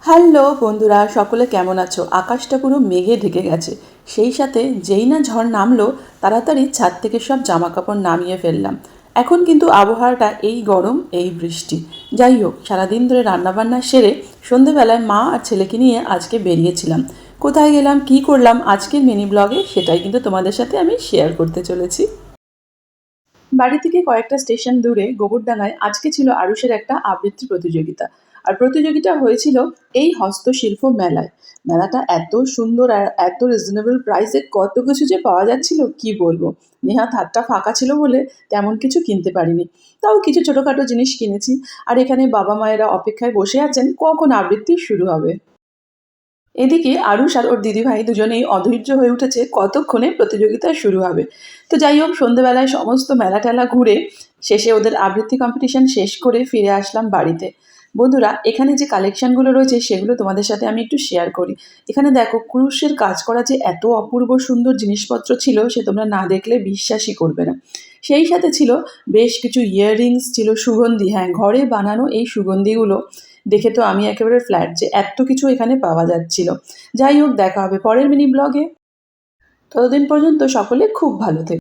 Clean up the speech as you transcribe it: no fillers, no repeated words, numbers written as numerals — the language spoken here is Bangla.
হ্যালো বন্ধুরা, সকলে কেমন আছো? আকাশটা পুরো মেঘে ঢেকে গেছে। সেই সাথে যেই না ঝড় নামলো, তাড়াতাড়ি ছাদ থেকে সব জামা কাপড় নামিয়ে ফেললাম। এখন কিন্তু আবহাওয়াটা এই গরম এই বৃষ্টি। যাই হোক, সারাদিন ধরে রান্নাবান্না সেরে সন্ধেবেলায় মা আর ছেলেকে নিয়ে আজকে বেরিয়েছিলাম। কোথায় গেলাম, কি করলাম, আজকের মিনি ব্লগে সেটাই কিন্তু তোমাদের সাথে আমি শেয়ার করতে চলেছি। বাড়ি থেকে কয়েকটা স্টেশন দূরে গোবরডাঙ্গায় আজকে ছিল আরুষের একটা আবৃত্তি প্রতিযোগিতা। আর প্রতিযোগিতা হয়েছিল এই হস্তশিল্প মেলায়। মেলাটা এত সুন্দর আর এত রিজনেবল প্রাইসে কত কিছু যে পাওয়া যাচ্ছিল কি বলবো। নেহাত হাতটা ফাঁকা ছিল বলে তেমন কিছু কিনতে পারিনি, তাও কিছু ছোটোখাটো জিনিস কিনেছি। আর এখানে বাবা মায়েরা অপেক্ষায় বসে আছেন কখন আবৃত্তি শুরু হবে। এদিকে আরুষ আর ওর দিদিভাই দুজনেই অধৈর্য হয়ে উঠেছে কতক্ষণে প্রতিযোগিতা শুরু হবে। তো যাই হোক, সন্ধেবেলায় সমস্ত মেলা টেলা ঘুরে শেষে ওদের আবৃত্তি কম্পিটিশন শেষ করে ফিরে আসলাম বাড়িতে। বন্ধুরা, এখানে যে কালেকশনগুলো রয়েছে সেগুলো তোমাদের সাথে আমি একটু শেয়ার করি। এখানে দেখো, ক্রুশের কাজ করা যে এত অপূর্ব সুন্দর জিনিসপত্র ছিল সে তোমরা না দেখলে বিশ্বাসই করবে না। সেই সাথে ছিল বেশ কিছু ইয়াররিংস, ছিল সুগন্ধি, হ্যাঁ ঘরে বানানো এই সুগন্ধিগুলো দেখে তো আমি একেবারে ফ্ল্যাট যে এত কিছু এখানে পাওয়া যাচ্ছিল। যাই হোক, দেখা হবে পরের মিনি ব্লগে। ততদিন পর্যন্ত সকলে খুব ভালো থেকো।